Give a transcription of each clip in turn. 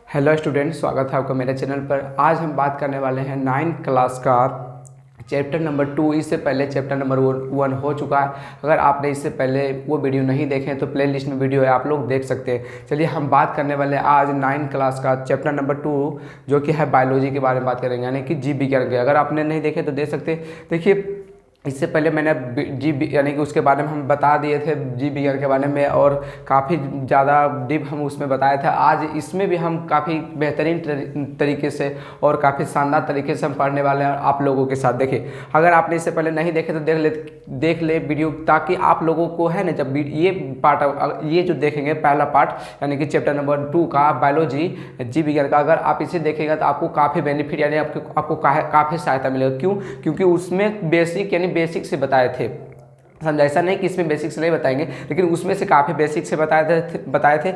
Hello student, स्वागत है आपका मेरे चैनल पर। आज हम बात करने वाले हैं 9th क्लास का चैप्टर नंबर 2। इससे पहले चैप्टर नंबर 1 हो चुका है। अगर आपने इससे पहले वो वीडियो नहीं देखे तो प्ले लिस्ट में वीडियो है, आप लोग देख सकते हैं। चलिए हम बात करने वाले हैं आज 9th क्लास का चैप्टर नंबर 2, जो कि है बायोलॉजी के बारे में बात करेंगे, यानी कि जीव विज्ञान के। अगर आपने नहीं देखे तो देख सकते हैं। देखिए, इससे पहले मैंने यानी कि उसके बारे में हम बता दिए थे, जीव विज्ञान के बारे में, और काफ़ी ज़्यादा डीप हम उसमें बताया था। आज इसमें भी हम काफ़ी बेहतरीन तरीके से और काफ़ी शानदार तरीके से हम पढ़ने वाले हैं आप लोगों के साथ। देखिए, अगर आपने इससे पहले नहीं देखे तो देख ले वीडियो, ताकि आप लोगों को है ना, जब ये पार्ट ये जो देखेंगे पहला पार्ट, यानी कि चैप्टर नंबर 2 का बायोलॉजी जीव विज्ञान का, अगर आप इसे देखेंगे तो आपको काफ़ी बेनिफिट यानी आपको काफ़ी सहायता मिलेगा। क्यों? क्योंकि उसमें बेसिक से बताए थे। समझा? ऐसा नहीं कि इसमें बेसिक से नहीं बताएंगे, लेकिन उसमें से काफ़ी बेसिक से बताए थे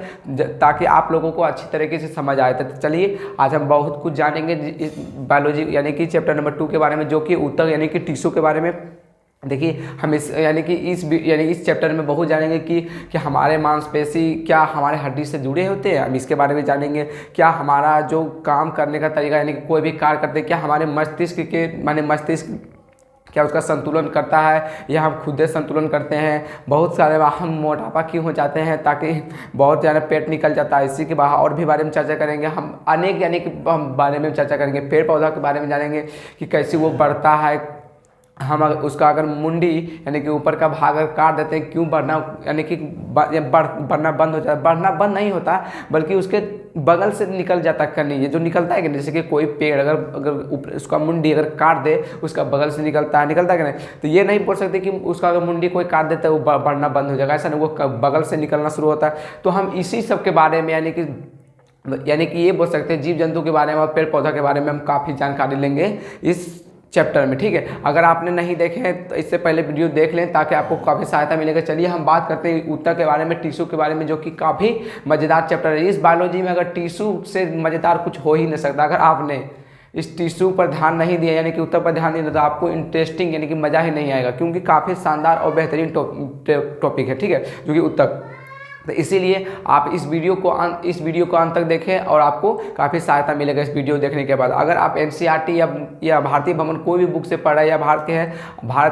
ताकि आप लोगों को अच्छी तरीके से समझ आए। तो चलिए आज हम बहुत कुछ जानेंगे बायोलॉजी यानी कि चैप्टर नंबर 2 के बारे में, जो कि ऊतक यानी कि टिश्यू के बारे में। देखिए, हम इस चैप्टर में बहुत जानेंगे कि हमारे मांसपेशी क्या हमारे हड्डी से जुड़े होते हैं, हम इसके बारे में जानेंगे। क्या हमारा जो काम करने का तरीका यानी कि कोई भी कार्य करते हैं, क्या हमारे मस्तिष्क क्या उसका संतुलन करता है या हम खुद संतुलन करते हैं। बहुत सारे हम मोटापा क्यों हो जाते हैं, ताकि बहुत ज़्यादा पेट निकल जाता है, इसी के बाहर और भी बारे में चर्चा करेंगे। हम अनेक यानी कि हम बारे में चर्चा करेंगे। पेड़ पौधा के बारे में जानेंगे कि कैसे वो बढ़ता है। हम उसका अगर मुंडी यानी कि ऊपर का भाग अगर काट देते हैं, क्यों बढ़ना यानी कि बढ़ना बंद हो जाता है। बढ़ना बंद नहीं होता, बल्कि उसके बगल से निकल जाता है कनी, ये जो निकलता है कि जैसे कि कोई पेड़ अगर ऊपर उसका मुंडी अगर काट दे, उसका बगल से निकलता है कि नहीं। तो ये नहीं बोल सकते कि उसका अगर मुंडी कोई काट देता है वो बढ़ना बंद हो जाएगा, ऐसा नहीं, वो बगल से निकलना शुरू होता है। तो हम इसी सब के बारे में यानी कि ये बोल सकते हैं जीव जंतु के बारे में और पेड़ पौधा के बारे में हम काफ़ी जानकारी लेंगे इस चैप्टर में। ठीक है, अगर आपने नहीं देखे हैं तो इससे पहले वीडियो देख लें, ताकि आपको काफ़ी सहायता मिलेगा। चलिए हम बात करते हैं ऊतक के बारे में, टिश्यू के बारे में, जो कि काफ़ी मज़ेदार चैप्टर है। इस बायोलॉजी में अगर टिश्यू से मज़ेदार कुछ हो ही नहीं सकता। अगर आपने इस टिश्यू पर ध्यान नहीं दिया यानी कि ऊतक पर ध्यान नहीं दिया, तो आपको इंटरेस्टिंग यानी कि मज़ा ही नहीं आएगा, क्योंकि काफ़ी शानदार और बेहतरीन टॉपिक है। ठीक है, जो कि ऊतक। तो इसीलिए आप इस वीडियो को अंत तक देखें और आपको काफ़ी सहायता मिलेगा इस वीडियो देखने के बाद। अगर आप एनसीईआरटी या भारतीय भवन कोई भी बुक से पढ़ रहे हैं, या भारत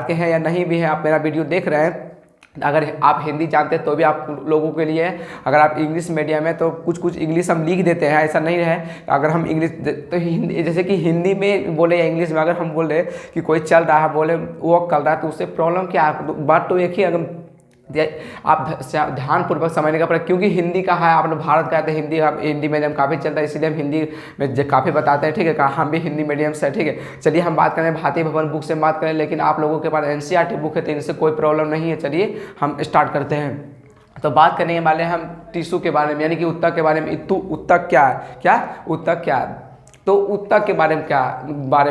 के हैं या नहीं भी हैं, आप मेरा वीडियो देख रहे हैं, अगर आप हिंदी जानते हैं तो भी आप लोगों के लिए है। अगर आप इंग्लिश मीडियम है तो कुछ इंग्लिश हम लिख देते हैं, ऐसा नहीं है। अगर हम इंग्लिश तो हिंदी, जैसे कि हिंदी में बोले या इंग्लिश में अगर हम बोल रहे कि कोई चल रहा है, बोले वो कर रहा है, तो उससे प्रॉब्लम क्या है? बात तो एक ही, अगर आप ध्यानपूर्वक समझने का पड़ेगा, क्योंकि हिंदी का है, आपने भारत का है, तो हिंदी मीडियम काफ़ी चलता है, इसीलिए हम हिंदी में काफ़ी बताते हैं। ठीक है, हम भी हिंदी मीडियम से। ठीक है, चलिए हम बात करें भारतीय भवन बुक से बात करें, लेकिन आप लोगों के पास एनसीईआरटी बुक है तो इनसे कोई प्रॉब्लम नहीं है। चलिए हम स्टार्ट करते हैं। तो बात करने वाले हम टिश्यू के बारे में, यानी कि ऊतक के बारे में। ऊतक क्या है? ऊतक क्या है? तो ऊतक के बारे में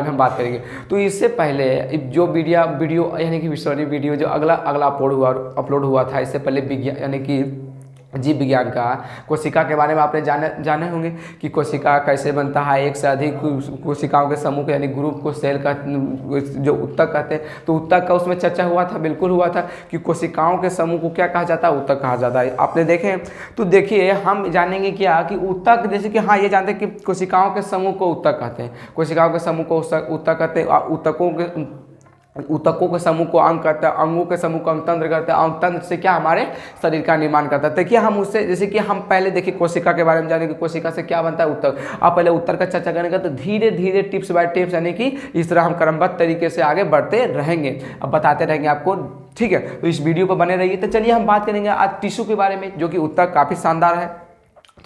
हम बात करेंगे। तो इससे पहले जो वीडियो यानी कि वीडियो जो अगला अपलोड हुआ था, इससे पहले विज्ञान यानी कि जीव विज्ञान का कोशिका के बारे में आपने जाने होंगे कि कोशिका कैसे बनता है। एक से अधिक कोशिकाओं के समूह को यानी ग्रुप को सेल का जो ऊतक कहते हैं। तो ऊतक का उसमें चर्चा हुआ था, बिल्कुल हुआ था, कि कोशिकाओं के समूह को क्या कहा जाता है? ऊतक कहा जाता है। आपने देखे? तो देखिए, हम जानेंगे क्या कि ऊतक, जैसे कि हाँ ये जानते हैं कि कोशिकाओं के समूह को ऊतक कहते हैं, कोशिकाओं के समूह को ऊतक कहते हैं। ऊतकों के समूह को अंग करता है, अंगों के समूह को अंगतंत्र करता है, अंगतंत्र से क्या हमारे शरीर का निर्माण करता है। देखिए, हम उससे जैसे कि हम पहले देखिए कोशिका के बारे में जानेंगे, कोशिका से क्या बनता है? ऊतक। आप पहले ऊतक का चर्चा करेंगे, तो धीरे धीरे टिप्स बाय टिप्स यानी कि इस तरह हम क्रमबद्ध तरीके से आगे बढ़ते रहेंगे, अब बताते रहेंगे आपको। ठीक है, तो इस वीडियो पर बने रहिए। तो चलिए हम बात करेंगे आज टिश्यू के बारे में, जो कि ऊतक काफ़ी शानदार है।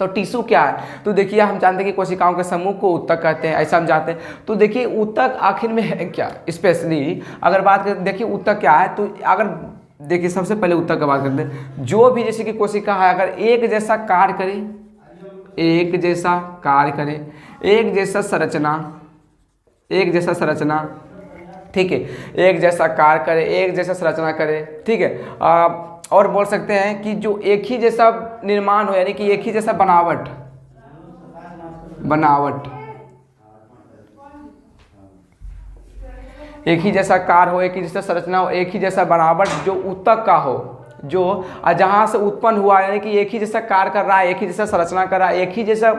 तो टिश्यू क्या है? तो देखिए, हम जानते हैं कि कोशिकाओं के समूह को ऊतक कहते हैं, ऐसा हम जानते हैं। तो देखिए, ऊतक आखिर में है क्या? स्पेशली अगर बात करें, देखिए ऊतक क्या है, तो अगर देखिए सबसे पहले ऊतक की बात करते हैं। जो भी जैसे कि कोशिका है, अगर एक जैसा कार्य करे, एक जैसा संरचना, ठीक है, एक जैसा कार्य करे, एक जैसा संरचना करे। ठीक है, और बोल सकते हैं कि जो एक ही जैसा निर्माण हो, यानी कि एक ही जैसा बनावट, एक ही जैसा कार्य हो, एक ही जैसा संरचना हो, एक ही जैसा बनावट जो ऊतक का हो, जो जहाँ से उत्पन्न हुआ, यानी कि एक ही जैसा कार्य कर रहा है, एक ही जैसा संरचना कर रहा है, एक ही जैसा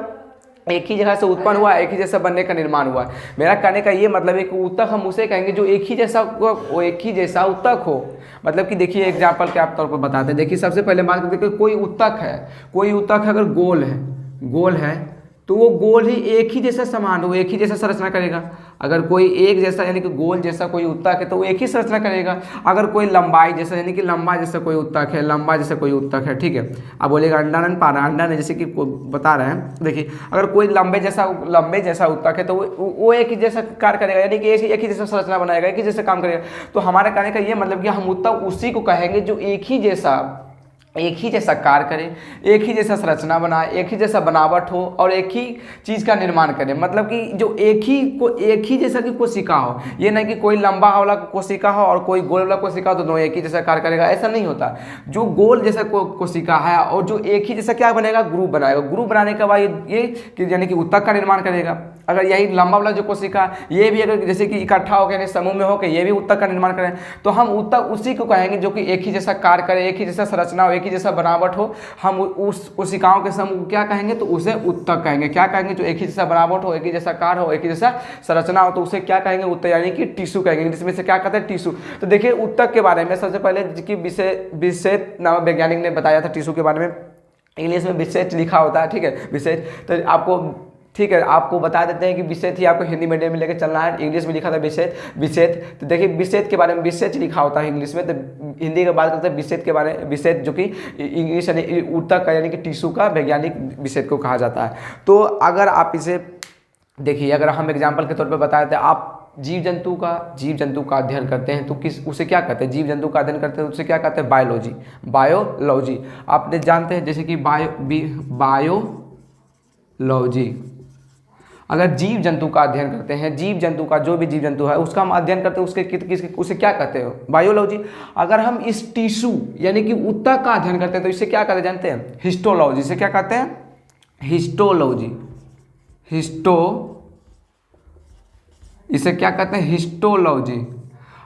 एक ही जगह से उत्पन्न हुआ, एक ही जैसा बनने का निर्माण हुआ। मेरा कहने का ये मतलब है कि ऊतक हम उसे कहेंगे जो एक ही जैसा वो एक ही जैसा ऊतक हो। मतलब कि देखिए एग्जाम्पल के आप तौर पर बताते हैं। देखिए सबसे पहले बात करते हैं कि कोई ऊतक है, कोई ऊतक अगर गोल है तो वो गोल ही एक ही जैसा समान हो, एक ही जैसा संरचना करेगा। अगर कोई एक जैसा यानी कि गोल जैसा कोई ऊतक है तो वो एक ही संरचना करेगा। अगर कोई लंबाई जैसा यानी कि लंबा जैसा कोई ऊतक है, लंबा जैसा कोई ऊतक है, ठीक है। अब बोलेगा अंडानन पाना, अंडानन जैसे कि बता रहे हैं। देखिए अगर कोई लंबे जैसा ऊतक है तो वो एक ही जैसा कार्य करेगा, यानी कि एक ही जैसा संरचना बनाएगा, एक ही जैसा काम करेगा। तो हमारे कहने का ये मतलब कि हम ऊतक उसी को कहेंगे जो एक ही जैसा कार्य करे, एक ही जैसा संरचना बनाए, एक ही जैसा बनावट हो और एक ही चीज़ का निर्माण करे। मतलब कि जो एक ही जैसा की कोशिका हो, ये नहीं कि कोई लंबा वाला कोशिका हो और कोई गोल वाला कोशिका हो तो दोनों एक ही जैसा कार्य करेगा, ऐसा नहीं होता। जो गोल जैसा कोशिका है और जो एक ही जैसा क्या बनेगा, ग्रुप बनाएगा। ग्रुप बनाने के बाद ये कि यानी कि ऊतक का निर्माण करेगा। अगर यही लंबा वाला जो कोशिका ये भी अगर जैसे कि इकट्ठा होकर यानी समूह में होकर ये भी ऊतक का निर्माण करें तो हम ऊतक उसी को कहेंगे जो कि एक ही जैसा कार्य करे, एक ही जैसा संरचना हो, एक ही जैसा बनावट हो। हम उस कोशिकाओं के समूह को क्या कहेंगे तो उसे ऊतक कहेंगे। क्या कहेंगे, जो एक ही जैसा बनावट हो, एक ही जैसा कार्य हो, एक ही जैसा संरचना हो तो उसे क्या कहेंगे, ऊतक यानी कि टिश्यू कहेंगे। जिसमें से क्या कहते हैं, टिश्यू। तो देखिए ऊतक के बारे में सबसे पहले कि बिसेट नामक वैज्ञानिक ने बताया था टिश्यू के बारे में। इंग्लिश में बिसेट लिखा होता है, ठीक है, बिसेट। तो आपको ठीक है आपको बता देते हैं कि बिसेट ही आपको हिंदी मीडियम में लेकर चलना है। इंग्लिश में लिखा था बिसेट। तो देखिए बिसेट के बारे में बिसेट लिखा होता है इंग्लिश में, तो हिंदी की बात करते हैं बिसेट के बारे में। बिसेट जो कि इंग्लिश यानी ऊतक का यानी कि टिश्यू का वैज्ञानिक बिसेट को कहा जाता है। तो अगर आप इसे देखिए, अगर हम एग्जाम्पल के तौर पर बताए थे, आप जीव जंतु का अध्ययन करते हैं तो उसे क्या कहते हैं, जीव जंतु का अध्ययन करते हैं तो उसे क्या कहते हैं, बायोलॉजी। आपने जानते हैं जैसे कि बायोलॉजी। अगर जीव जंतु का अध्ययन करते हैं, जीव जंतु का जो भी जीव जंतु है उसका हम अध्ययन करते हैं, उसे क्या कहते हैं, बायोलॉजी। अगर हम इस टिश्यू यानी कि ऊतक का अध्ययन करते हैं तो इसे क्या कहते हैं जानते हैं, हिस्टोलॉजी। इसे क्या कहते हैं, हिस्टोलॉजी। इसे क्या कहते हैं, हिस्टोलॉजी।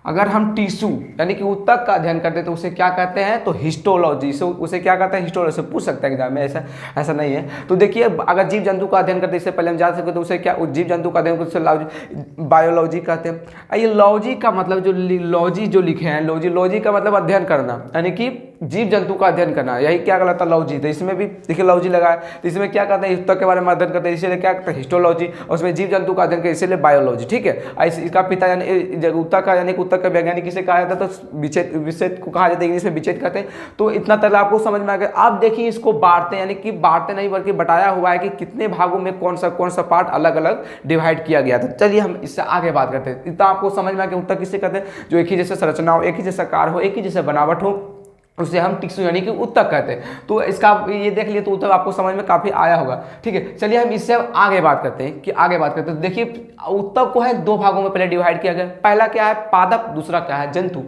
अगर हम टिश्यू यानी कि ऊतक का अध्ययन करते हैं तो उसे क्या कहते हैं, तो हिस्टोलॉजी। उसे क्या कहते हैं, हिस्टोलॉजी। पूछ सकते हैं एग्जाम में, ऐसा नहीं है। तो देखिए अगर जीव जंतु का अध्ययन करते हैं, इससे पहले हम जान सकते तो उसे क्या, जीव जंतु का अध्ययन करते बायोलॉजी कहते हैं। ये लॉजी का मतलब जो लॉजी जो लिखे हैं, लॉजी का मतलब अध्ययन करना, यानी कि जीव जंतु का अध्ययन करना, यही क्या कहलाता है, लॉजी। तो इसमें भी देखिए लॉजी लगा है, तो इसमें क्या कहते हैं, ऊतक के बारे में अध्ययन करते हैं, इसीलिए क्या कहते हैं, हिस्टोलॉजी। और उसमें जीव जंतु का अध्ययन करते हैं, इसीलिए बायोलॉजी, ठीक है। इसका पिता यानी ऊतक का यानी ऊतक का वैज्ञानिक किसे कहा जाता है, तो बिसेट को कहा जाता है, इंग्लिश में बिसेट कहते हैं। तो इतना तक आपको समझ में आ गया। आप देखिए इसको बांटते हैं, यानी कि बांटते नहीं बल्कि बताया हुआ है कि कितने भागों में कौन सा पार्ट अलग अलग डिवाइड किया गया था। चलिए हम इससे आगे बात करते हैं। इतना आपको समझ में आ गया ऊतक किसे कहते हैं, जो एक ही जैसे संरचना हो, एक ही जैसा कार्य हो, एक ही जैसे बनावट हो, उसे हम टिश्यू यानी कि ऊतक कहते हैं। तो इसका ये देख लिए तो ऊतक आपको समझ में काफ़ी आया होगा, ठीक है। चलिए हम इससे आगे बात करते हैं तो देखिए ऊतक को है दो भागों में पहले डिवाइड किया गया। पहला क्या है, पादप, दूसरा क्या है, जंतु।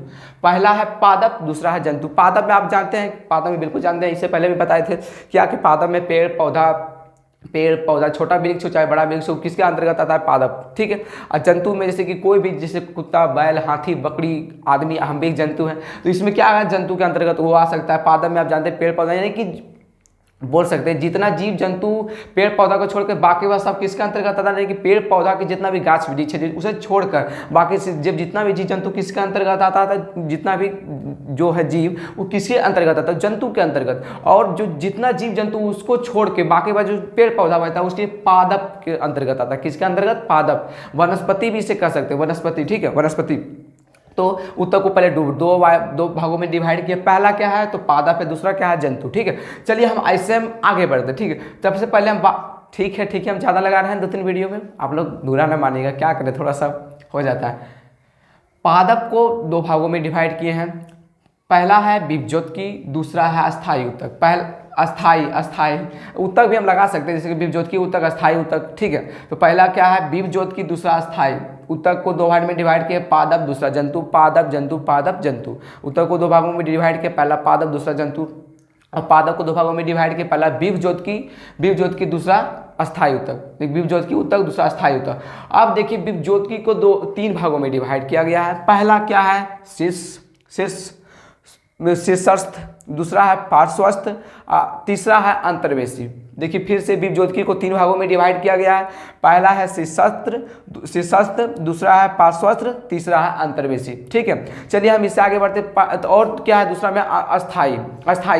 पहला है पादप, दूसरा है जंतु। पादप में आप जानते हैं, पादप में बिल्कुल जानते हैं, इससे पहले भी बताए थे क्या कि पादप में पेड़ पौधा छोटा वृक्ष हो चाहे बड़ा वृक्ष हो, किसके अंतर्गत आता है, पादप, ठीक है। और जंतु में जैसे कि कोई भी, जैसे कुत्ता, बैल, हाथी, बकरी, आदमी, हम भी एक जंतु हैं, तो इसमें क्या है, जंतु के अंतर्गत वो आ सकता है। पादप में आप जानते हैं पेड़ पौधा, यानी कि बोल सकते हैं जितना जीव जंतु पेड़ पौधा को छोड़कर बाकी वह सब किसके अंतर्गत आता है, कि पेड़ पौधा के जितना भी गाछ वृक्ष है उसे छोड़कर बाकी जब जितना भी जीव जंतु किसके अंतर्गत आता है, जितना भी जो है जीव वो किसके अंतर्गत आता है, जंतु के अंतर्गत। और जो जितना जीव जंतु उसको छोड़ के बाकी वह जो पेड़ पौधा बचता है उसके पादप के अंतर्गत आता है। किसके अंतर्गत, पादप। वनस्पति भी इसे कह सकते हैं, वनस्पति, ठीक है, वनस्पति। तो ऊतक को पहले दो भागों में डिवाइड किया। पहला क्या है, तो पादप है, दूसरा क्या है, जंतु, ठीक है। चलिए हम ऐसे हम आगे बढ़ते, ठीक है। सबसे पहले हम ठीक है हम ज़्यादा लगा रहे हैं 2-3 वीडियो में, आप लोग बुरा ना मानिएगा, क्या करें, थोड़ा सा हो जाता है। पादप को दो भागों में डिवाइड किए हैं। पहला है विभज्योतकी, दूसरा है अस्थायी ऊतक। अस्थाई ऊतक भी हम लगा सकते हैं, जैसे कि विभज्योतकी ऊतक, अस्थायी ऊतक, ठीक है। तो पहला क्या है, विभज्योतकी, दूसरा अस्थायी। ऊतक को दो भाग में डिवाइड किया, पादप, दूसरा जंतु, पादप जंतु। ऊतक को दो भागों में डिवाइड किया, पहला पादप, दूसरा जंतु। और पादप को दो भागों में डिवाइड किया, पहला विभज्योतकी, दूसरा अस्थायी ऊतक। विभज्योतकी ऊतक, दूसरा अस्थायी ऊतक। अब देखिए विभज्योतकी को 3 भागों में डिवाइड किया गया है। पहला क्या है, शीर्षस्थ दूसरा है पार्श्वस्थ, तीसरा है अंतर्वेशी। देखिए फिर से विभज्योतिकी को 3 भागों में डिवाइड किया गया है। पहला है शीर्षस्थ, दूसरा है पार्श्वस्थ, तीसरा है अंतर्वेशी। ठीक है, चलिए हम इससे आगे बढ़ते। तो और क्या है दूसरा में अस्थाई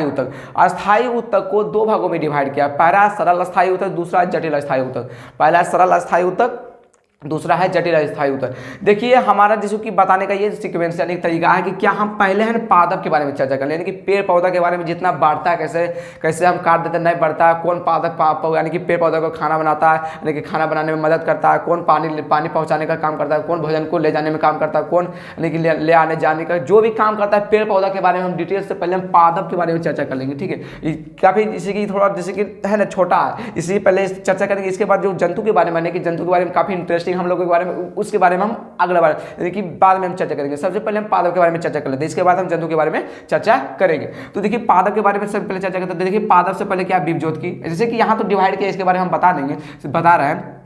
ऊतक। अस्थाई ऊतक को 2 भागों में डिवाइड किया। पहला सरल अस्थाई ऊतक, दूसरा जटिल अस्थाई ऊतक। पहला सरल अस्थाई ऊतक, दूसरा है जटिल अस्थाई ऊतक। देखिए हमारा जैसे कि बताने का ये सीक्वेंस यानी तरीका है कि क्या हम पहले है पादप के बारे में चर्चा कर लें, यानी कि पेड़ पौधा के बारे में जितना बढ़ता है, कैसे कैसे हम काट देते हैं नहीं बढ़ता है, कौन पादप यानी कि पेड़ पौधा को खाना बनाता है, यानी कि खाना बनाने में मदद करता है, कौन पानी पहुँचाने का काम करता है, कौन भोजन को ले जाने में काम करता है, कौन यानी कि ले आने जाने का जो भी काम करता है पेड़ पौधा के बारे में हम डिटेल से पहले हम पादप के बारे में चर्चा कर लेंगे। ठीक है, काफ़ी जैसे कि थोड़ा जैसे कि है ना छोटा है, इसलिए पहले चर्चा करेंगे। इसके बाद जो जंतु के बारे में, यानी कि जंतु के बारे में काफ़ी इंटरेस्टिंग हम लोगों के बारे में, उसके बारे में हम अगला बार यानी कि बाद में हम चर्चा करेंगे। सबसे पहले हम पादप के बारे में चर्चा कर लेते हैं, इसके बाद हम जंतु के बारे में चर्चा करेंगे। तो देखिए पादप के बारे में सबसे पहले चर्चा करते हैं। देखिए पादप से पहले क्या विभज्योतिकी, जैसे कि यहाँ तो डिवाइड किया, इसके बारे में हम बता देंगे, बता रहे हैं।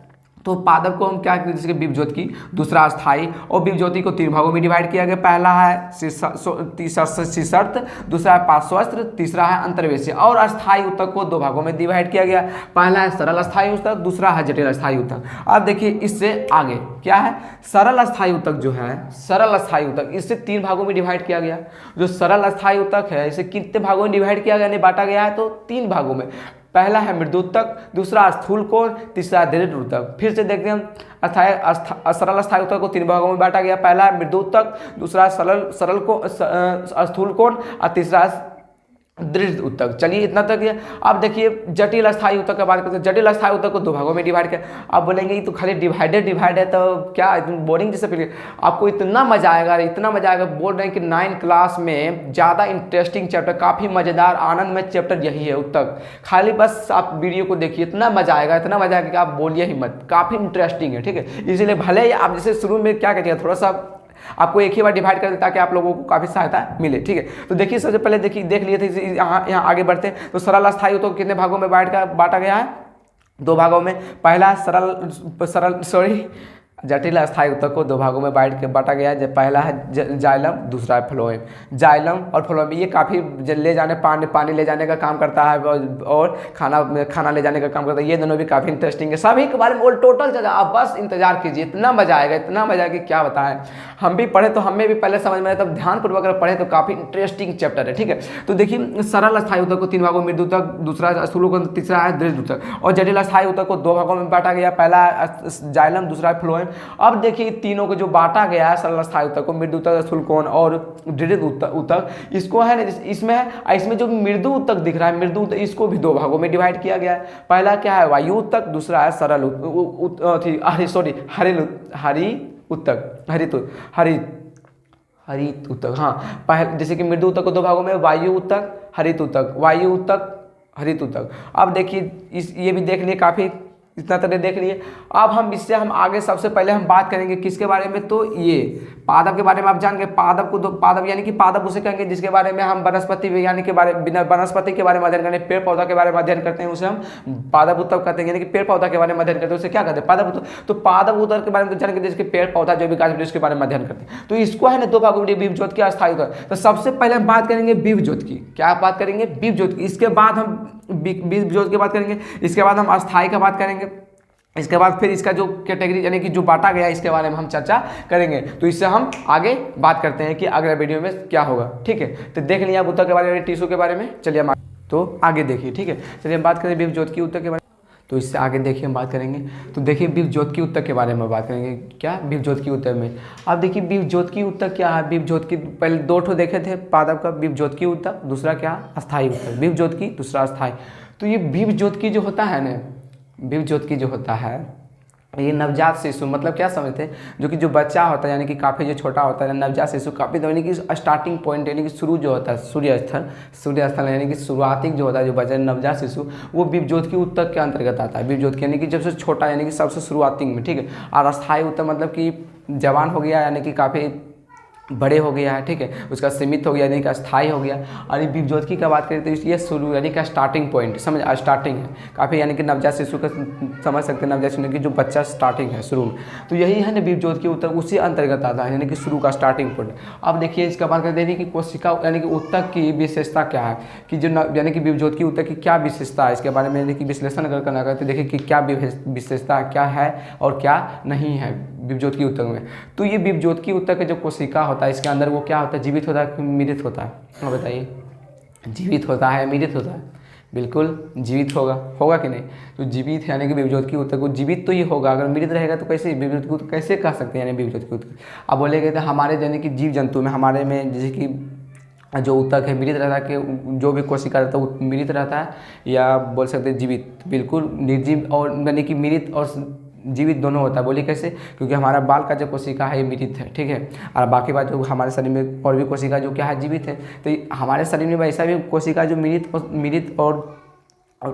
तो पादप को हम क्या कहते हैं, जैसे कि विभज्योतिकी, दूसरा अस्थाई, और विभज्योतिकी को 3 भागों में डिवाइड किया गया। पहला है शीर्षस्थ, दूसरा है पार्श्वस्थ, तीसरा है अंतर्वेशी। और अस्थाई ऊतक को 2 भागों में डिवाइड किया गया। पहला है सरल अस्थाई ऊतक, दूसरा है जटिल अस्थाई ऊतक। अब देखिए इससे आगे क्या है, सरल अस्थाई ऊतक जो है, सरल अस्थाई ऊतक इससे 3 भागों में डिवाइड किया गया। जो सरल अस्थाई ऊतक है इसे कितने भागों में डिवाइड किया गया, यानी बांटा गया है, तो 3 भागों में। पहला है मृदु ऊतक, दूसरा स्थूल कोण, तीसरा दृढ़ ऊतक। फिर से देखते हैं हम सरल अस्थाई ऊतक को 3 भागों में बांटा गया। पहला है मृदु ऊतक, दूसरा स्थूल कोण और तीसरा दृढ़ ऊतक। चलिए इतना तक है। अब देखिए जटिल अस्थाई ऊतक की बात करते हैं। जटिल अस्थाई ऊतक को 2 भागों में डिवाइड किया। आप बोलेंगे ये तो खाली डिवाइड है, तो क्या बोरिंग जैसे फील। आपको इतना मजा आएगा, इतना मजा आएगा, बोल रहे हैं कि 9 क्लास में ज़्यादा इंटरेस्टिंग चैप्टर, काफ़ी मज़ेदार आनंदमय चैप्टर यही है ऊतक। खाली बस आप वीडियो को देखिए, इतना मजा आएगा, इतना मजा आएगा कि आप बोलिए ही मत, काफ़ी इंटरेस्टिंग है। ठीक है, इसीलिए भले ही आप जैसे शुरू में क्या कहते हैं, थोड़ा सा आपको एक ही बार डिवाइड कर दें ताकि आप लोगों को काफ़ी सहायता मिले। ठीक है, तो देखिए सबसे पहले देख लिए थे, यहाँ आगे बढ़ते हैं। तो सरल अस्थाई ऊतक कितने भागों में बांटा गया है, 2 भागों में। पहला जटिल अस्थाई ऊतक को 2 भागों में बांटा गया है। पहला है जाइलम, दूसरा है फ्लोएम। जाइलम और फ्लोएम ये काफ़ी ले जाने पानी ले जाने का काम करता है और खाना ले जाने का काम करता है। ये दोनों भी काफ़ी इंटरेस्टिंग है। सभी के बारे में और टोटल आप बस इंतजार कीजिए, इतना मजा आएगा, इतना मजा कि क्या बताएं। हम भी पढ़े तो हमें भी पहले समझ में आया, तब ध्यानपूर्वक अगर पढ़े तो काफ़ी इंटरेस्टिंग चैप्टर है। ठीक है, तो देखिए सरल अस्थाई ऊतक को 3 भागों में, मृदु ऊतक, दूसरा स्थूल कोण, तीसरा है दृढ़ ऊतक। और जटिल अस्थाई ऊतक को 2 भागों में बांटा गया। पहला जाइलम, दूसरा है फ्लोएम। अब देखिए तीनों को जो बांटा गया है, सरल अस्थाई ऊतक को, मृदु ऊतक, स्थूल कोण और दृढ़ ऊतक, इसको है ना, इसमें जो मृदु ऊतक दिख रहा है, मृदु ऊतक, इसको भी 2 भागों में डिवाइड किया गया है। पहला क्या है, वायु ऊतक, दूसरा है हरित ऊतक। हाँ, पहले जैसे कि मृदु ऊतक को 2 भागों में, वायु ऊतक, हरित ऊतक, वायु ऊतक, हरित ऊतक। अब देखिए ये भी देख लिए, काफ़ी इतना तरह देख लिए। अब हम आगे सबसे पहले हम बात करेंगे किसके बारे में, तो ये पादप के बारे में। आप जान गए पादप यानी कि पादप उसे कहेंगे जिसके बारे में हम वनस्पति विज्ञान के बारे में, वनस्पति के बारे में अध्ययन करते हैं, पेड़ पौधा के बारे में अध्ययन करते हैं, उसे हम पादप ऊतक कहते हैं। यानी कि पेड़ पौधा के बारे में अध्ययन करते हैं, उसे क्या कहते हैं, पादप ऊतक। तो पादप ऊतक के बारे में जानेंगे जिसके पेड़ पौधा जो भी गाछ वृक्ष के बारे में अध्ययन करते हैं। तो इसको है ना 2 भागों में, विभज्योतिकी, अस्थाई ऊतक। तो सबसे पहले हम बात करेंगे विभज्योतिकी। क्या बात करेंगे, विभज्योतिकी। इसके बाद हम विभज्योतिकी की बात करेंगे, इसके बाद हम अस्थाई का बात करेंगे, इसके बाद फिर इसका जो कैटेगरी यानी कि जो बांटा गया है इसके बारे में हम चर्चा करेंगे। तो इससे हम आगे बात करते हैं कि अगले वीडियो में क्या होगा। ठीक है, तो देख लिया आप ऊतक के बारे में, टिश्यू के बारे में। चलिए हम तो आगे देखिए। ठीक है, चलिए हम बात करें विभज्योतिकी ऊतक के बारे में। तो इससे आगे देखिए हम बात करेंगे। तो देखिए विभज्योतिकी ऊतक के बारे में बात करेंगे। क्या विभज्योतिकी ऊतक में, अब देखिए विभज्योतिकी ऊतक क्या है। विभज्योतिकी पहले 2 ठो देखे थे पादप का, विभज्योतिकी ऊतक, दूसरा क्या, अस्थाई ऊतक। विभज्योतिकी, दूसरा अस्थाई। तो ये विभज्योतिकी जो होता है ना, विभज्योतिकी जो होता है, ये नवजात शिशु मतलब क्या समझते हैं, जो बच्चा होता है यानी कि काफ़ी जो छोटा होता है, नवजात शिशु काफ़ी यानी कि स्टार्टिंग पॉइंट यानी कि शुरू जो होता है, सूर्य स्थल यानी कि शुरुआती जो होता है, जो बच्चा नवजात शिशु, वो विभज्योतिकी ऊतक के अंतर्गत आता है। विभज्योतिकी यानी कि जब से छोटा यानी कि सबसे शुरुआती में। ठीक है, और अस्थाई ऊतक मतलब कि जवान हो गया यानी कि काफ़ी बड़े हो गया है, ठीक है, उसका सीमित हो गया यानी कि अस्थायी हो गया। और ये विभज्योति की बात करें तो ये शुरू यानी कि स्टार्टिंग पॉइंट, समझ स्टार्टिंग है काफ़ी, यानी कि नवजात शिशु का समझ सकते हैं, नवजात शिशु की जो बच्चा स्टार्टिंग है शुरू में, तो यही है ना विभज्योति की उत्तक, उसी अंतर्गत आता है यानी कि शुरू का स्टार्टिंग पॉइंट। अब देखिए इसका बात करते हैं कि कोशिका यानी कि उत्तक की विशेषता क्या है, कि जो यानी कि विभज्योति की उत्तक की क्या विशेषता है, इसके बारे में यानी कि विश्लेषण अगर करना करते देखिए कि क्या विशेषता क्या है और क्या नहीं है विभज्योति की उत्तक में। तो ये विभज्योति की उत्तक का जो कोशिका होता है इसके अंदर वो क्या होता है, जीवित होता है कि मृत होता है, हाँ बताइए, जीवित होता है मृत होता है, बिल्कुल जीवित होगा कि नहीं, तो जीवित है यानी कि विभज्योति की उत्तक, वो जीवित तो ये होगा, अगर मृत रहेगा तो कैसे विभज्योति की उत्तक कैसे कह सकते हैं यानी विभज्योति की उत्तक। अब बोले गए थे हमारे यानी कि जीव जंतु में हमारे में जैसे कि जो उत्तक है मृत रहता है, कि जो भी कोशिका रहता है वो मृत रहता है, या बोल सकते हैं जीवित, बिल्कुल निर्जीव और यानी कि मृत और जीवित दोनों होता है। बोलिए कैसे, क्योंकि हमारा बाल का जो कोशिका है ये मृत है, ठीक है, और बाकी बात जो हमारे शरीर में और भी कोशिका जो क्या है जीवित है, तो हमारे शरीर में वैसा भी कोशिका जो मृत और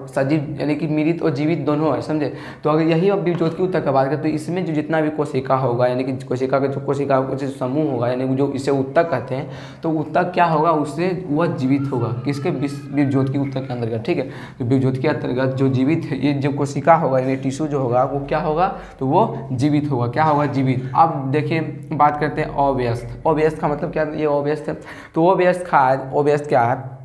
सजीव यानी कि मृत और जीवित दोनों है, समझे। तो अगर यही अब विभज्योति की उत्तक की बात करें तो इसमें जो जितना भी कोशिका होगा यानी कि कोशिका का जो समूह होगा यानी कि जो इसे उत्तक कहते हैं, तो उत्तक क्या होगा, उससे वह जीवित होगा, किसके विभज्योति की उत्तक के अंतर्गत, ठीक है। तो विभज्योति के अंतर्गत जो जीवित है ये जो कोशिका होगा यानी टिश्यू जो होगा वो क्या होगा, तो वो जीवित होगा, क्या होगा, जीवित। अब देखिए बात करते हैं अव्यस्त। अव्यस्त का मतलब क्या, ये अव्यस्त है, तो अव्यस्त क्या है,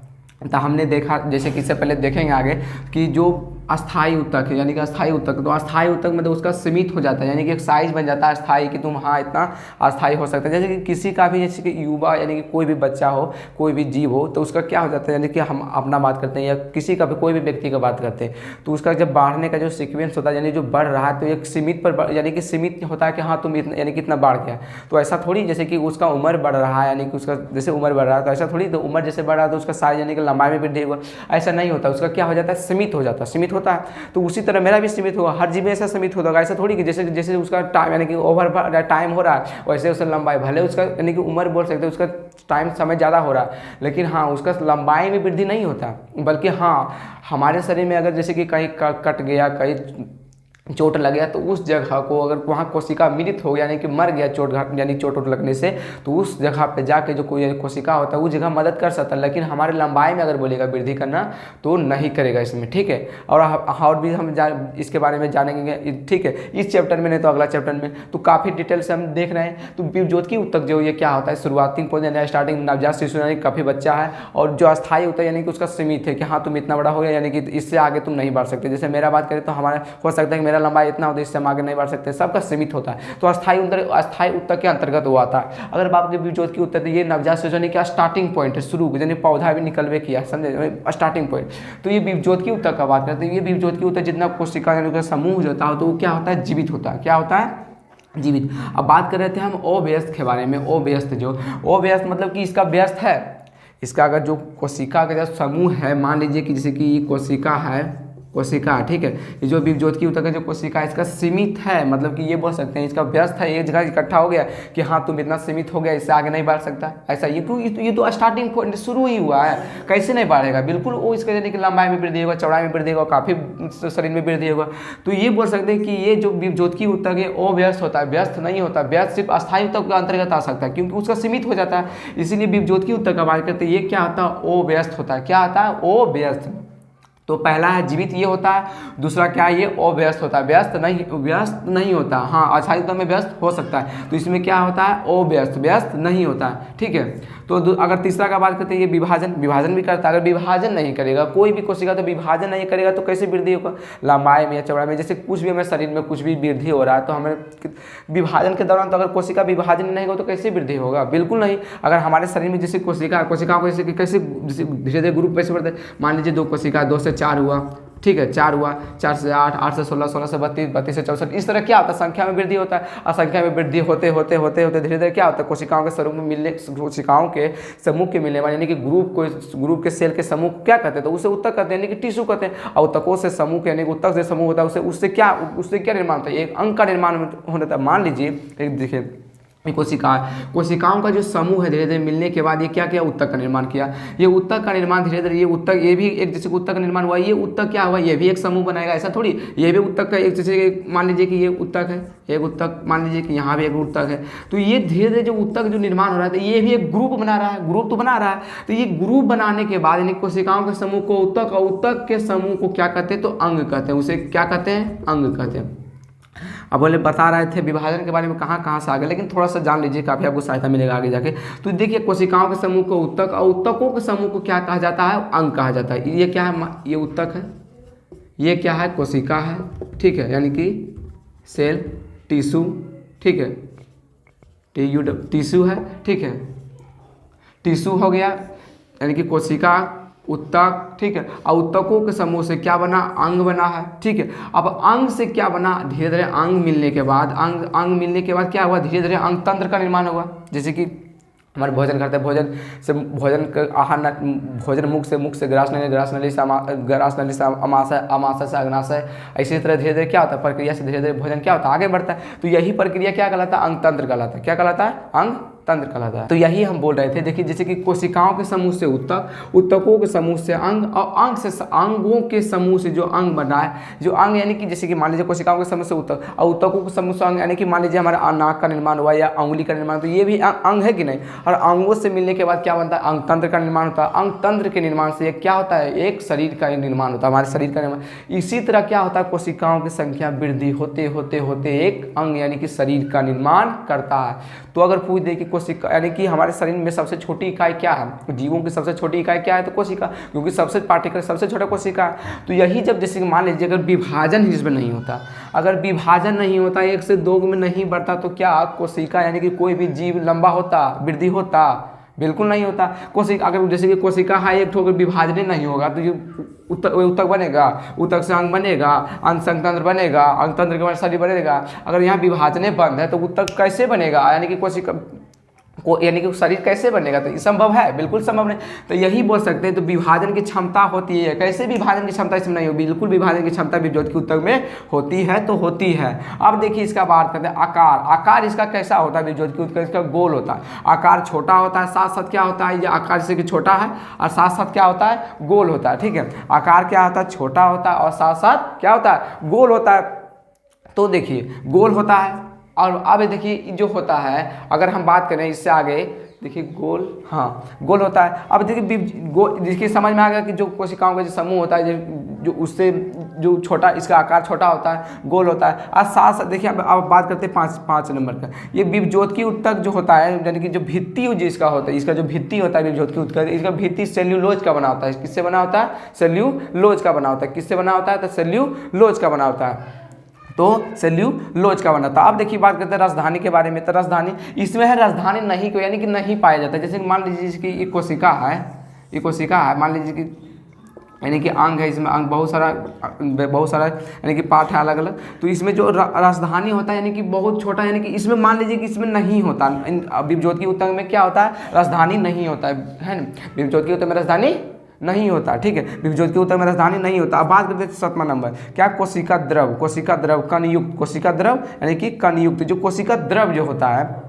तो हमने देखा जैसे कि इससे पहले देखेंगे आगे कि जो अस्थाई उत्तक है यानी कि अस्थाई उत्तक, तो अस्थाई उत्तक मतलब उसका सीमित हो जाता है यानी कि एक साइज बन जाता है अस्थाई, कि तुम हाँ इतना अस्थाई हो सकता है। जैसे कि किसी का भी जैसे कि युवा यानी कि कोई भी बच्चा हो, कोई भी जीव हो, तो उसका क्या हो जाता है, यानी कि हम अपना बात करते हैं या किसी का भी कोई भी व्यक्ति का बात करते हैं, तो उसका जब बढ़ने का जो सीक्वेंस होता है यानी जो बढ़ रहा है तो एक सीमित पर यानी कि सीमित होता है कि हाँ तुम इतना यानी कि इतना बढ़ गया। तो ऐसा थोड़ी जैसे कि उसका उम्र बढ़ रहा है यानी कि उसका जैसे उम्र बढ़ रहा है तो ऐसा थोड़ी, तो उम्र जैसे बढ़ रहा है तो उसका साइज यानी कि लंबाई में वृद्धि होगा, ऐसा नहीं होता। उसका क्या हो जाता है, सीमित हो जाता है, सीमित होता है। तो उसी तरह मेरा भी सीमित होगा, हर जीव में ऐसा सीमित होगा, ऐसा थोड़ी कि जैसे जैसे उसका टाइम यानी कि ओवर टाइम हो रहा है वैसे उसका लंबाई, भले उसका यानी कि उम्र बोल सकते हैं उसका टाइम समय ज़्यादा हो रहा है, लेकिन हाँ उसका लंबाई में वृद्धि नहीं होता, बल्कि हाँ हमारे शरीर में अगर जैसे कि कहीं कट गया, कहीं चोट लग गया तो उस जगह को अगर वहाँ कोशिका मृत हो गया यानी कि मर गया चोट यानी चोट लगने से, तो उस जगह पे जाके जो कोई कोशिका होता है उस जगह मदद कर सकता है, लेकिन हमारे लंबाई में अगर बोलेगा वृद्धि करना तो नहीं करेगा इसमें, ठीक है। और भी हम इसके बारे में जानेंगे, ठीक है, इस चैप्टर में नहीं तो अगला चैप्टर में, तो काफ़ी डिटेल से हम देख रहे हैं। तो विभज्योति की उत्तक जो ये क्या होता है, शुरुआती पौधे स्टार्टिंग नवजात शिशु यानी काफ़ी बच्चा है, और जो अस्थायी होता है यानी कि उसका सीमित है कि हाँ तुम इतना बड़ा हो गया यानी कि इससे आगे तुम नहीं बढ़ सकते। जैसे मेरा बात करें तो हमारा हो सकता है कि मेरा लंबाई इतना होता है हम आगे नहीं बढ़ सकते, सबका सीमित होता है। तो अस्थायी उत्तक के अंतर्गत वो आता है। अगर बात करें विभज्योति की उत्तक, ये नवजात शिशु यानी कि स्टार्टिंग पॉइंट है, शुरू यानी पौधा भी निकलवे किया, समझे, स्टार्टिंग पॉइंट। तो ये विभज्योति की उत्तक का बात करते हैं। ये विभज्योति की उत्तक जितना कोशिका यानी कि समूह होता है तो वो क्या होता है, जीवित होता है, क्या होता है, जीवित। अब बात कर रहे थे हम अव्यस्त के बारे में। अव्यस्त जो अव्यस्त मतलब कि इसका व्यस्त है, इसका अगर जो कोशिका का जो समूह है, मान लीजिए कि जैसे कि ये कोशिका है, ठीक है, ये जो विभज्योति की उत्तक है जो कोशिका है इसका सीमित है, मतलब कि ये बोल सकते हैं इसका व्यस्त है, एक जगह इकट्ठा हो गया कि हाँ तुम इतना सीमित हो गया, इससे आगे नहीं बढ़ सकता, ऐसा। ये तो स्टार्टिंग पॉइंट शुरू ही हुआ है, कैसे नहीं बढ़ेगा, बिल्कुल वो इसके यानी कि लंबाई में वृद्धि होगा, चौड़ाई में वृद्धि होगा, काफ़ी शरीर में वृद्धि होगा। तो ये बोल सकते हैं कि ये जो विभज्योति की उत्तक है अव्यस्त होता है, व्यस्त नहीं होता। व्यस्त सिर्फ अस्थायी उत्तक के अंतर्गत आ सकता है क्योंकि उसका सीमित हो जाता है, इसीलिए विभज्योति की उत्तक का बात करते हैं ये क्या होता है, अव्यस्त होता है। क्या आता है, अव्यस्त। तो पहला है जीवित, ये होता है। दूसरा क्या है, ये अव्यस्त होता है, व्यस्त नहीं होता। हाँ अस्थायी उत्तक में व्यस्त हो सकता है, तो इसमें क्या होता है, अव्यस्त, व्यस्त नहीं होता है, ठीक है। तो अगर तीसरा का बात करते हैं, ये विभाजन भी करता है। अगर विभाजन नहीं करेगा कोई भी कोशिका, तो विभाजन नहीं करेगा तो कैसे वृद्धि होगा, लंबाई में या चौड़ाई में। जैसे कुछ भी हमें शरीर में कुछ भी वृद्धि हो रहा है तो हमें विभाजन के दौरान, तो अगर कोशिका विभाजन नहीं होगा तो कैसे वृद्धि होगा, बिल्कुल नहीं। अगर हमारे शरीर में जैसे कोशिकाओं को कैसे धीरे धीरे ग्रुप कैसे बढ़ते, मान लीजिए 2 कोशिका 2 से 4 हुआ, ठीक है, 4 हुआ, 4 से 8, 8 से 16, 16 से 32, 32 से 64, इस तरह क्या होता है, संख्या में वृद्धि होता है। और संख्या में वृद्धि होते धीरे धीरे क्या होता है, कोशिकाओं के समूह के मिलने वाले यानी कि ग्रुप के सेल के समूह को क्या कहते हैं, तो उसे उत्तक कहते हैं यानी कि टिश्यू कहते हैं। और उत्तकों से समूह के यानी कि उत्तक से समूह होता है, उससे क्या निर्माण होता है, एक अंग का निर्माण होता है। मान लीजिए देखिए कोशिकाओं का जो समूह है धीरे धीरे मिलने के बाद ये क्या किया, ऊतक का निर्माण किया। ये ऊतक का निर्माण धीरे धीरे, ये ऊतक, ये भी एक जैसे ऊतक का निर्माण हुआ, ये ऊतक क्या हुआ, ये भी एक समूह बनाएगा, ऐसा थोड़ी, ये भी ऊतक का एक जैसे मान लीजिए कि ये ऊतक है, एक ऊतक मान लीजिए कि यहाँ भी एक ऊतक है, तो ये धीरे धीरे जो ऊतक जो निर्माण हो रहा है ये भी एक ग्रुप बना रहा है, ग्रुप तो बना रहा है। तो ये ग्रुप बनाने के बाद यानी कोशिकाओं के समूह को ऊतक, और ऊतक के समूह को क्या कहते हैं, तो अंग कहते हैं, उसे क्या कहते हैं, अंग कहते हैं। अब बोले बता रहे थे विभाजन के बारे में कहाँ कहाँ से आ गए, लेकिन थोड़ा सा जान लीजिए, काफ़ी आपको सहायता मिलेगा आगे जाके। तो देखिए कोशिकाओं के समूह को ऊतक, और ऊतकों के समूह को क्या कहा जाता है, अंग कहा जाता है। ये क्या है, ये ऊतक है, ये क्या है, कोशिका है, ठीक है, यानी कि सेल, टिश्यू, ठीक है, टिश्यू है, ठीक है, टिश्यू हो गया यानी कि कोशिका, ऊतक, ठीक है, और ऊतकों के समूह से क्या बना, अंग बना है, ठीक है। अब अंग से क्या बना, धीरे धीरे अंग मिलने के बाद, अंग मिलने के बाद क्या हुआ, धीरे धीरे अंग तंत्र का निर्माण हुआ। जैसे कि हमारे भोजन करते हैं, भोजन मुख से ग्रास नली, ग्रास नली से अमाशय, अमाशय से अग्नाशय, इसी तरह धीरे धीरे क्या होता है, प्रक्रिया से धीरे धीरे भोजन क्या होता है, आगे बढ़ता है। तो यही प्रक्रिया क्या कहलाता है, अंग तंत्र कहलाता है। क्या कहलाता है, अंग तंत्र कहलाता है। तो यही हम बोल रहे थे। देखिए जैसे कि कोशिकाओं के समूह से ऊतक, ऊतकों के समूह से अंग, और अंग से अंगों के समूह से जो अंग बना है, जो अंग यानी कि जैसे कि मान लीजिए कोशिकाओं के समूह से ऊतक, और ऊतकों के समूह से अंग, यानी कि मान लीजिए हमारा नाक का निर्माण हुआ या अंगुली का निर्माण, तो ये भी अंग है कि नहीं। और अंगों से मिलने के बाद क्या बनता है, अंग तंत्र का निर्माण होता है। अंग तंत्र के निर्माण से क्या होता है, एक शरीर का निर्माण होता है, हमारे शरीर का निर्माण। इसी तरह क्या होता है, कोशिकाओं की संख्या वृद्धि होते होते होते एक अंग यानी कि शरीर का निर्माण करता है। तो अगर पूछ दे कि कोशिका यानी कि हमारे शरीर में सबसे छोटी इकाई क्या है, जीवों की सबसे छोटी इकाई क्या है, तो कोशिका, क्योंकि सबसे पार्टिकल सबसे छोटा कोशिका है। तो यही जब जैसे कि मान लीजिए अगर विभाजन ही इसमें नहीं होता, अगर विभाजन नहीं होता, 1 से 2 में नहीं बढ़ता, तो क्या कोशिका यानी कि कोई भी जीव लंबा होता, वृद्धि होता, बिल्कुल नहीं होता। कोशिका अगर जैसे कि कोशिका है एक ठोकर विभाजन नहीं होगा तो ये ऊतक बनेगा, ऊतक से अंग बनेगा, अंग से अंगतंत्र बनेगा, अंगतंत्र के बाद शरीर बनेगा। अगर यहाँ विभाजन बंद है तो ऊतक कैसे बनेगा, यानी कि कोशिका को यानी कि शरीर कैसे बनेगा, तो ये संभव है, बिल्कुल संभव नहीं। तो यही बोल सकते हैं। तो विभाजन की क्षमता होती है, कैसे विभाजन की क्षमता इसमें नहीं होगी, बिल्कुल विभाजन की क्षमता विभज्योत के ऊतक में होती है, तो होती है। अब देखिए इसका बात करते हैं आकार। आकार इसका कैसा होता है, विभज्योत के ऊतक इसका गोल होता है। आकार छोटा होता है, साथ साथ क्या होता है, ये आकार जैसे कि छोटा है और साथ साथ क्या होता है, गोल होता है, ठीक है। आकार क्या होता है, छोटा होता है और साथ साथ क्या होता है, गोल होता है। तो देखिए गोल होता है। और अब देखिए जो होता है, अगर हम बात करें इससे आगे, देखिए गोल, हाँ गोल होता है। अब देखिए देखिए समझ में आ गया कि जो कोशिकाओं का जो समूह होता है, जो उससे जो छोटा, इसका आकार छोटा होता है, गोल होता है। और साथ साथ देखिए अब बात करते हैं 5 नंबर का, ये विभज्योत की ऊतक जो होता है, यानी कि जो भित्ति जिसका होता है, इसका जो भित्ति होता है विभज्योत की ऊतक, इसका भित्ति सेल्यूलोज का बना होता है। किससे बना होता है, सेल्यूलोज का बना होता है। किससे बना होता है, तो सेल्यूलोज का बना होता है, तो सेल्यूलोज का बना था। अब देखिए बात करते हैं राजधानी के बारे में। तो राजधानी इसमें है, राजधानी नहीं को यानी कि नहीं पाया जाता। जैसे मान लीजिए कि ये कोशिका है, ये कोशिका है, मान लीजिए कि यानी कि अंग है, इसमें अंग बहुत सारा यानी कि पार्ट है अलग अलग। तो इसमें जो राजधानी होता है यानी कि बहुत छोटा, यानी कि इसमें मान लीजिए कि इसमें नहीं होता। विभज्योत की ऊतक में क्या होता है, राजधानी नहीं होता है ना। विभज्योत की ऊतक में राजधानी नहीं होता, ठीक है। विभज्योत के ऊतक में राजधानी नहीं होता। अब बात करते हैं 7वां नंबर, क्या, कोशिका द्रव। कोशिका द्रव कणयुक्त, कोशिका द्रव यानी कि कणयुक्त। जो कोशिका द्रव जो होता है,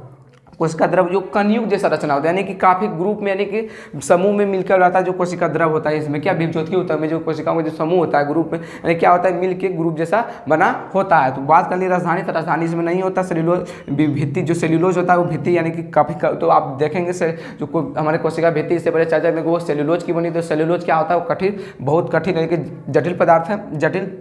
कोशिका द्रव जो कणयुक्त जैसा रचना होता है, यानी कि काफी ग्रुप में यानी कि समूह में मिलकर रहता है, जो कोशिका द्रव होता है। इसमें क्या, विभज्योत के ऊतक में जो कोशिकाओं का जो समूह होता है ग्रुप में, यानी क्या होता है, मिलकर ग्रुप जैसा बना होता है। तो बात कर ली राजधानी, तो राजधानी इसमें नहीं होता। सेल्यूलोज भित्ति, जो सेल्यूलोज होता है वो भित्ति यानी कि काफी, तो आप देखेंगे से जो हमारे कोशिका भित्ति, इससे पहले चर्चा करेंगे, वो सेल्यूलोज की बनी। तो सेल्यूलोज क्या होता है, वो कठिन, बहुत कठिन यानी कि जटिल पदार्थ है, जटिल।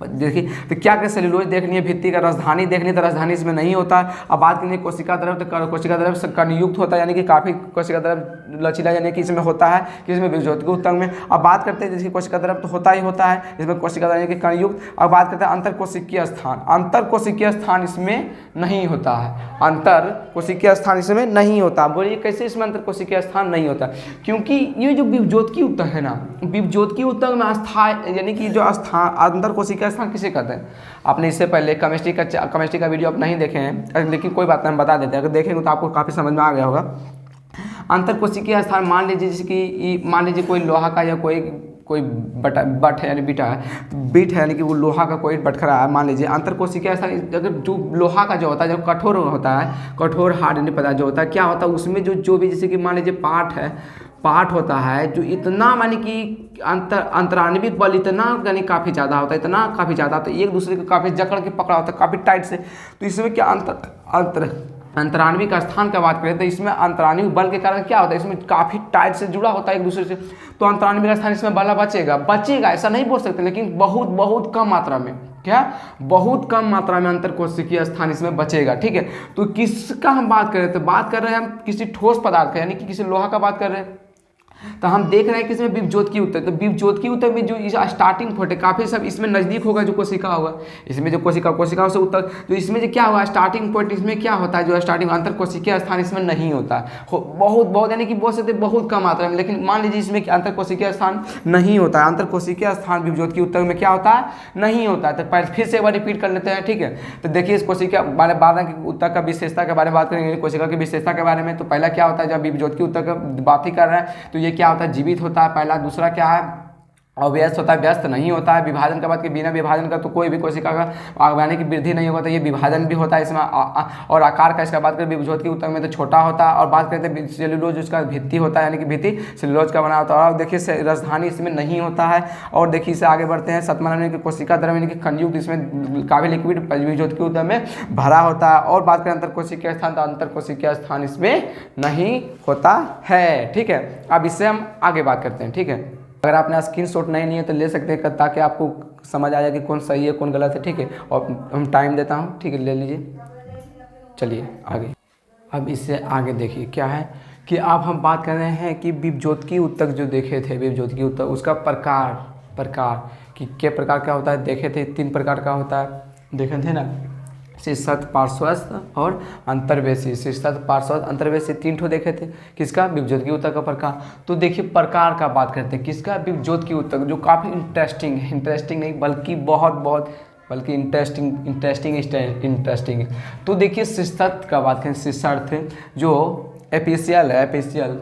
देखिए तो क्या क्या सेल्यूलोज देखनी है, भित्ति का राजधानी देखनी है, तो राजधानी इसमें नहीं होता। अब बात करेंगे कोशिका द्रव, तो कोशिका द्रव कणयुक्त होता है, यानी कि काफी कोशिका द्रव लचीला यानी कि इसमें होता है, कि इसमें विभज्योत के ऊतक में। अब बात करते हैं जैसे कोशिका द्रव तो होता ही होता है, इसमें कोशिका द्रव यानी कि कणयुक्त। अब बात करते हैं अंतर कोशिकीय स्थान। अंतर कोशिकीय स्थान इसमें नहीं होता है, अंतर कोशिकीय स्थान इसमें नहीं होता। बोलिए कैसे इसमें अंतर कोशिकीय स्थान नहीं होता, क्योंकि ये जो विभज्योत की ऊतक है ना, विभज्योत की ऊतक में स्थायी यानी कि जो स्थान अंतर कोशिकीय स्थान किसे कहते हैं। आपने इससे पहले केमिस्ट्री का वीडियो आप नहीं देखे हैं, लेकिन कोई बात नहीं, हम बता देते हैं। अगर देखेंगे तो आपको काफ़ी समझ में आ गया होगा। अंतर कोशिकीय स्थान मान लीजिए जैसे कि मान लीजिए कोई लोहा का या कोई कोई बट है यानी बीटा है, तो बीट है यानी कि वो लोहा का कोई बटखरा है। मान लीजिए अंतर कोशिकीय स्थान, अगर जो लोहा का जो होता है, जो कठोर होता है, कठोर हार्ड यानी पदार्थ जो होता है, क्या होता है उसमें जो भी जैसे कि मान लीजिए पार्ट होता है जो इतना माने कि अंतरान्वित बल इतना यानी काफ़ी ज़्यादा होता है, इतना काफ़ी ज़्यादा होता है, एक दूसरे को काफ़ी जकड़ के पकड़ा होता है काफ़ी टाइट से। तो इसमें क्या अंतरान्विक स्थान का बात करें तो इसमें अंतरान्विक बल के कारण क्या होता है, इसमें काफ़ी टाइट से जुड़ा होता है एक दूसरे से, तो अंतरान्विक स्थान इसमें बल बचेगा ऐसा नहीं बोल सकते, लेकिन बहुत कम मात्रा में, क्या बहुत कम मात्रा में अंतर कोशिकीय स्थान इसमें बचेगा। ठीक है, तो किसका हम बात कर रहे हैं, तो बात कर रहे हैं हम किसी ठोस पदार्थ का, यानी कि किसी लोहा का बात कर रहे हैं। तो हम देख रहे हैं कि इसमें विभज्योत की उत्तर, तो विभज्योत की उत्तर में जो स्टार्टिंग पॉइंट है काफ़ी सब इसमें नज़दीक होगा जो कोशिका होगा, इसमें जो कोशिका से उत्तर, तो इसमें जो क्या होगा स्टार्टिंग पॉइंट इसमें क्या होता है, जो स्टार्टिंग अंतर कोशिकीय स्थान इसमें नहीं होता है, बहुत यानी कि बोल सकते बहुत कम मात्रा में। लेकिन मान लीजिए इसमें अंतर कोशिकीय स्थान नहीं होता है, अंतर कोशिकीय स्थान विभज्योत की उत्तर में क्या होता है, नहीं होता है। तो फिर से एक बार रिपीट कर लेते हैं। ठीक है, तो देखिए इस कोशिका बारह की उत्तर का विशेषता के बारे में बात करेंगे, कोशिका की विशेषता के बारे में। तो पहला क्या होता है, जब विभज्योत की उत्तर का बात ही कर रहे हैं तो ये क्या होता है, जीवित होता है पहला। दूसरा क्या है, अव्यस्त होता है, व्यस्त नहीं होता है। विभाजन का बात कि बिना विभाजन का तो कोई भी कोशिका का यानी कि वृद्धि नहीं होता, ये विभाजन भी होता है इसमें। और आकार का इसका बात करें विभज्योत की उत्तर में तो छोटा होता है। और बात करते हैं सेलुलोज, उसका भित्ति होता है यानी कि भित्ति सेलुलोज का बना होता है। और देखिए राजधानी इसमें नहीं होता है। और देखिए इसे आगे बढ़ते हैं, 7वां नंबर की कोशिका द्रव्य यानी कि कंजुग, इसमें काफी लिक्विड विभज्योत की उत्तर में भरा होता है। और बात करें अंतर कोशिकीय स्थान, तो अंतर कोशिकीय स्थान इसमें नहीं होता है। ठीक है, अब इससे हम आगे बात करते हैं। ठीक है, अगर आपने स्क्रीनशॉट नहीं लिए तो ले सकते हैं ताकि आपको समझ आ जाए कि कौन सही है कौन गलत है। ठीक है, और हम टाइम देता हूँ, ठीक है, ले लीजिए। चलिए आगे, अब इससे आगे देखिए क्या है कि अब हम बात कर रहे हैं कि विभज्योत की उत्तक जो देखे थे, विभज्योत की उत्तक उसका प्रकार कि क्या प्रकार क्या होता है, देखे थे 3 प्रकार का होता है, देखे थे ना, शीर्षस्थ, पार्श्वस्थ और अंतर्वेशी। शीर्षस्थ, पार्श्वस्थ, अंतर्वेशी 3 ठो देखे थे किसका, विभज्योत की उत्तक का प्रकार। तो देखिए प्रकार का बात करते हैं किसका, विभज्योत की उत्तक, जो काफ़ी इंटरेस्टिंग नहीं बल्कि बहुत बल्कि इंटरेस्टिंग। तो देखिए शीर्षस्थ का बात करें, शीर्षस्थ जो एपिसियल है, एपिसियल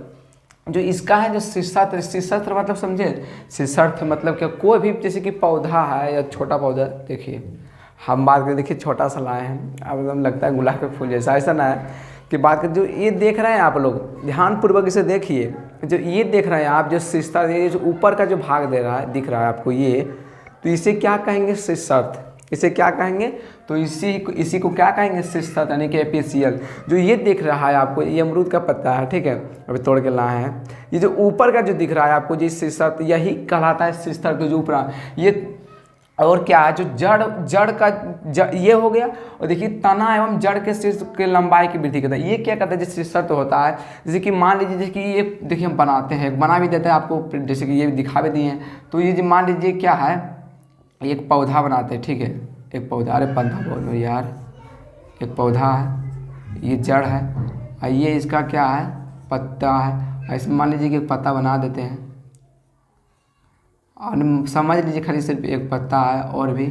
जो इसका है, जो शीर्षस्थ मतलब समझे, शीर्षस्थ मतलब क्या, कोई भी जैसे कि पौधा है या छोटा पौधा, देखिए हम बात करें, देखिए छोटा सा लाए हैं, अब एकदम लगता है गुलाब के फूल जैसा, ऐसा ना है कि बात करें। जो ये देख रहे हैं आप लोग ध्यानपूर्वक इसे देखिए, जो ये देख रहे हैं आप, जो शीर्षस्थ, ये जो ऊपर का जो भाग दे रहा है दिख रहा है आपको ये, तो इसे क्या कहेंगे, शीर्षस्थ। इसे क्या कहेंगे, तो इसी को क्या कहेंगे, शीर्षस्थ यानी कि एपिसियल। जो ये दिख रहा है आपको, ये अमरूद का पत्ता है, ठीक है, अभी तोड़ के लाए हैं। ये जो ऊपर का जो दिख रहा है आपको, जो शीर्षस्थ, यही कहलाता है शीर्षस्थ। जो ऊपर ये और क्या है, जो जड़ का ये हो गया। और देखिए तना एवं जड़ के शीर्ष के लंबाई की वृद्धि करता है। ये क्या करता है, जो शीर्षस्थ होता है, जैसे कि मान लीजिए जैसे कि ये देखिए हम बनाते हैं, बना भी देते हैं आपको, जैसे कि ये दिखा भी दिए हैं। तो ये जो मान लीजिए क्या है, एक पौधा बनाते हैं, ठीक है, एक पौधा, अरे पौधा बोलो यार, एक पौधा है, ये जड़ है, और ये इसका क्या है, पत्ता है। इसमें मान लीजिए कि एक पत्ता बना देते हैं, और समझ लीजिए खाली सिर्फ एक पत्ता है। और भी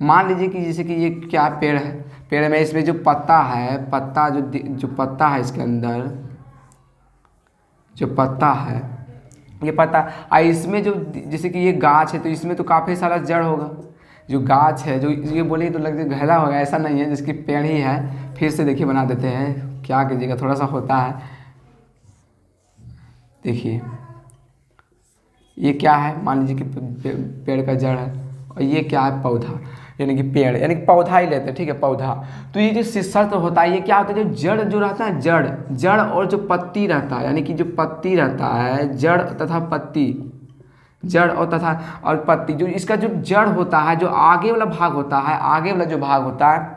मान लीजिए कि जैसे कि ये क्या पेड़ है, पेड़ में इसमें जो पत्ता है, पत्ता जो पत्ता है, इसके अंदर जो पत्ता है, ये पत्ता, इसमें जो जैसे कि ये गाछ है, तो इसमें तो काफ़ी सारा जड़ होगा। जो गाछ है, जो ये बोलिए तो लगता है गहरा होगा, ऐसा नहीं है, जिसकी पेड़ ही है। फिर से देखिए बना देते हैं, क्या कीजिएगा, थोड़ा सा होता है। देखिए ये क्या है, मान लीजिए कि पेड़ का जड़ है, और ये क्या है, पौधा, यानी कि पेड़, यानी कि पौधा ही लेते हैं, ठीक है, पौधा। तो ये जो शीर्षस्थ होता है, ये क्या होता है, जो जड़ जो रहता है, जड़ और जो पत्ती रहता है, यानी कि जो पत्ती रहता है, जड़ तथा पत्ती, जड़ और पत्ती, जो इसका जो जड़ होता है, जो आगे वाला भाग होता है, आगे वाला जो भाग होता है,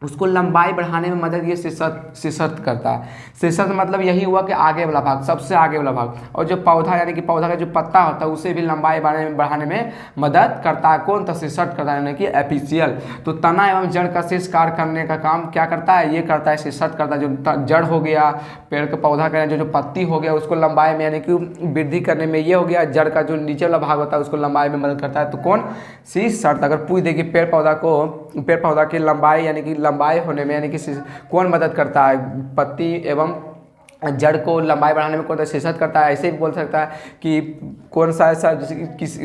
उसको लंबाई बढ़ाने में मदद ये शीर्षस्थ करता है। शीर्षस्थ मतलब यही हुआ कि आगे वाला भाग, सबसे आगे वाला भाग। और जो पौधा यानी कि पौधा का जो पत्ता होता है, उसे भी लंबाई बढ़ाने में मदद करता है। कौन, तो शीर्षस्थ करता है, यानी कि एपिसियल। तो तना एवं जड़ का शीर्ष कार्य करने का काम क्या करता है, ये करता है, शीर्षस्थ करता है। जो जड़ हो गया, पेड़ का पौधा का जो पत्ती हो गया, उसको लंबाई में यानी कि वृद्धि करने में ये हो गया। जड़ का जो नीचे वाला भाग होता है, उसको लंबाई में मदद करता है। तो कौन, शीर्षस्थ। अगर पूछ देखिए पेड़ पौधा की लंबाई यानी कि लंबाई होने में यानी कि कौन मदद करता है, पत्ती एवं जड़ को लंबाई बढ़ाने में कौन सा शीर्षत करता है। ऐसे भी बोल सकता है कि कौन सा ऐसा जैसे कि किस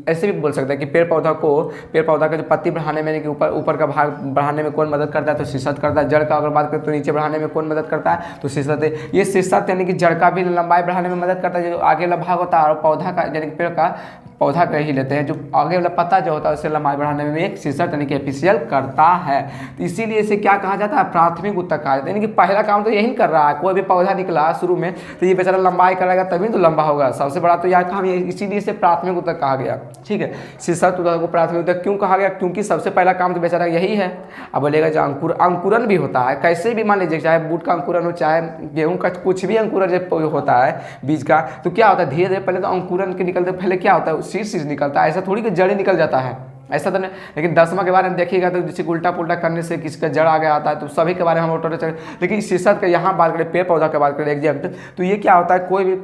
ऐसे भी बोल सकता है कि पेड़ पौधा का जो पत्ती बढ़ाने में, यानी कि ऊपर का भाग बढ़ाने में कौन मदद करता है, तो शीर्षत करता है। जड़ का अगर बात करें तो नीचे बढ़ाने में कौन मदद करता है, तो शीर्षत है। ये शीर्षत यानी कि जड़ का भी लंबाई बढ़ाने में मदद करता है, जो आगे वाला भाग होता है, और पौधा का यानी कि पेड़ का पौधा का ही लेते हैं, जो आगे वाला पत्ता जो होता है उसे लंबाई बढ़ाने में एक शीर्षत यानी कि एफिशियल करता है। तो इसीलिए इसे क्या कहा जाता है, प्राथमिक ऊतक कहा जाता है। यानी कि पहला काम तो यही कर रहा है, कोई भी पौधा निकला शुरू में तो ये बेचारा लंबाई कराएगा तभी तो लंबा होगा, सबसे बड़ा तो यह काम, इसीलिए इसे प्राथमिक ऊतक कहा गया। ठीक है, शीर्षत ऊतक को प्राथमिक ऊतक क्यों कहा गया, क्योंकि सबसे पहला काम तो बेचारा यही है। अब बोलेगा जो अंकुरन भी होता है, कैसे भी मान लीजिए, चाहे बूट का अंकुरन हो, चाहे गेहूं का, कुछ भी अंकुरन जब होता है बीज का, तो क्या होता है, धीरे धीरे पहले तो अंकुरन के निकलते पहले क्या होता है, शीर्ष निकलता है। ऐसा थोड़ी कि जड़ निकल जाता है, ऐसा तो नहीं। लेकिन 10वां के बारे में देखिएगा तो जैसे उल्टा पुल्टा करने से किसका जड़ आगे आता है, तो सभी के बारे में हम ऑटो चले। लेकिन शीर्षत का यहाँ बात करें, पेड़ पौधा की बात करें एग्जैक्ट, तो ये क्या होता है, कोई भी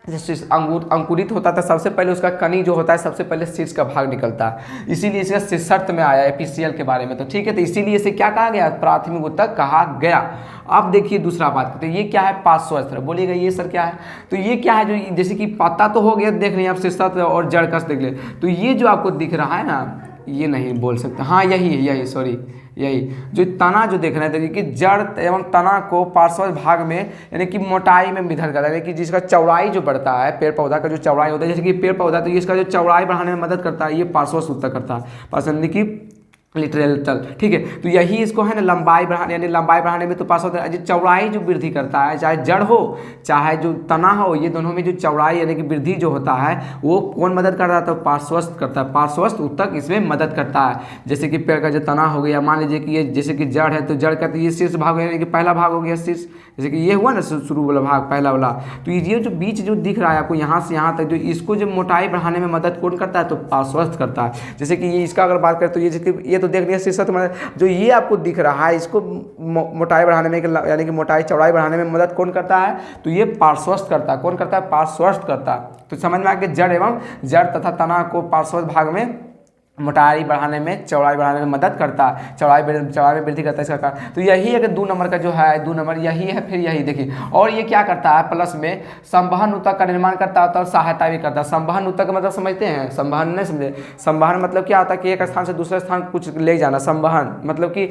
अंकुरित होता था सबसे पहले उसका कनी जो होता है सबसे पहले शीर्ष का भाग निकलता है, इसीलिए इसका शीर्षत में आया एपीसीएल के बारे में। तो ठीक है, तो इसीलिए इसे क्या कहा गया, प्राथमिक ऊतक कहा गया। अब देखिए दूसरा बात करते हैं, ये क्या है, पार्श्वस्थ। बोलिएगा ये सर क्या है, तो ये क्या है, जो जैसे कि पत्ता तो हो गया, देख लें आप शीर्षत और जड़ कस देख ले, तो ये जो आपको दिख रहा है ना, ये नहीं बोल सकते, हाँ यही है, यही सॉरी, यही जो तना जो देख रहे हैं, कि जड़ एवं तना को पार्श्वस्थ भाग में यानी कि मोटाई में विधर करता है, यानी कि जिसका चौड़ाई जो बढ़ता है, पेड़ पौधा का जो चौड़ाई होता है, जैसे कि पेड़ पौधा, तो इसका जो चौड़ाई बढ़ाने में मदद करता है, ये पार्श्वस्थ ऊतक करता है, यानी कि लिटरल तल। ठीक है, तो यही इसको है ना लंबाई बढ़ाने, यानी लंबाई बढ़ाने में तो पार्श्वस्थ चौड़ाई जो वृद्धि करता है, चाहे जड़ हो चाहे जो तना हो, ये दोनों में जो चौड़ाई यानी कि वृद्धि जो होता है वो कौन मदद करता है, तो पार्श्वस्थ करता है, पार्श्वस्थ ऊतक इसमें मदद करता है। जैसे कि पेड़ का जो तना हो गया, मान लीजिए कि ये जैसे कि जड़ है, तो जड़ का तो ये शीर्ष भाग यानी कि पहला भाग हो गया शीर्ष, जैसे कि ये हुआ ना शुरू वाला भाग पहला वाला, तो ये जो बीच जो दिख रहा है आपको यहाँ से यहाँ तक, जो इसको जो मोटाई बढ़ाने में मदद कौन करता है, तो पार्श्वस्थ करता है। जैसे कि ये इसका अगर बात करें तो ये तो देख लिया शीर्षत में, जो ये आपको दिख रहा है इसको मोटाई बढ़ाने में यानी कि मोटाई चौड़ाई बढ़ाने में मदद कौन करता है, तो ये पार्श्वस्थ करता है। कौन करता है, पार्श्वस्थ करता है। तो समझ में आ गया, जड़ तथा तना को पार्श्वस्थ भाग में मोटाई बढ़ाने में, चौड़ाई बढ़ाने में मदद करता है, चौड़ाई में वृद्धि करता है इसका कारण। तो यही अगर 2 नंबर का जो है, 2 नंबर यही है। फिर यही देखिए, और ये क्या करता है, प्लस में संवहन ऊतक का निर्माण करता है और सहायता भी करता है। संवहन ऊतक का मतलब समझते हैं, संवहन नहीं समझे, संवहन मतलब क्या होता है कि एक स्थान से दूसरे स्थान कुछ ले जाना। संवहन मतलब कि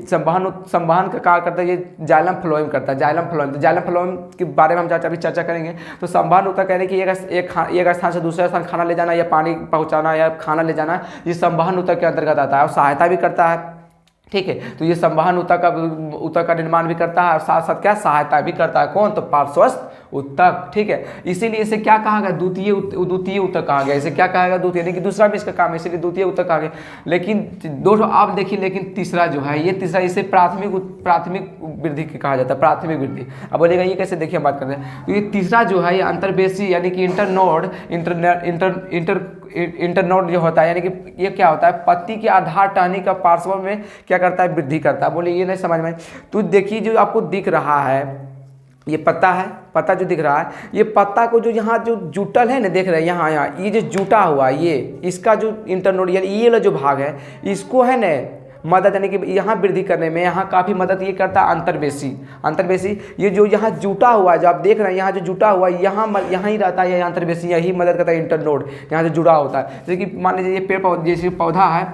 संवहन का कार्य करता है, ये जाइलम फ्लोएम करता है, जाइलम फ्लोएम के बारे में हम अभी चर्चा करेंगे। तो संवहन ऊतक यानी कि एक स्थान से दूसरे स्थान खाना ले जाना या पानी पहुँचाना या खाना ले जाना, ये संवहन ऊतक के अंतर्गत आता है और सहायता भी करता है। ठीक है, तो ये संवहन ऊतक का निर्माण भी करता है और साथ साथ क्या सहायता भी करता है, कौन, तो पार्श्वस्थ ऊतक। ठीक है, इसीलिए इसे क्या कहा गया, द्वितीय ऊतक कहा गया। इसे क्या कहा गया, द्वितीय, यानी कि दूसरा भी इसका काम है, इसलिए द्वितीय ऊतक कहा गया। लेकिन दोस्तों आप देखिए, लेकिन तीसरा जो है, ये तीसरा, इसे प्राथमिक वृद्धि कहा जाता है, प्राथमिक वृद्धि। अब बोलेगा ये कैसे, देखिए हम बात करते हैं। तो ये तीसरा जो है, ये अंतर्वेशी यानी कि इंटरनोड जो होता है, यानी कि ये क्या होता है, पत्ती के आधार टहनी का पार्श्व में क्या करता है, वृद्धि करता है। बोले ये नहीं समझ में, तो देखिए जो आपको दिख रहा है, ये पत्ता है, पत्ता जो दिख रहा है, ये पत्ता को जो यहाँ जो जुटल है ना, देख रहे हैं यहाँ ये जो जुटा हुआ, ये इसका जो इंटरनोड यानी ये वाला जो भाग है, इसको है ना मदद यानी कि यहाँ वृद्धि करने में यहाँ काफ़ी मदद ये करता है अंतर्वेशी। ये जो यहाँ जुटा हुआ है, जो आप देख रहे हैं यहाँ जो जुटा हुआ है, यहाँ ही रहता है, ये अंतर्वेशी यही मदद करता है, इंटरनोड यहाँ से जुड़ा होता है। जैसे कि मान लीजिए ये पेड़ पौधा, जैसे पौधा है,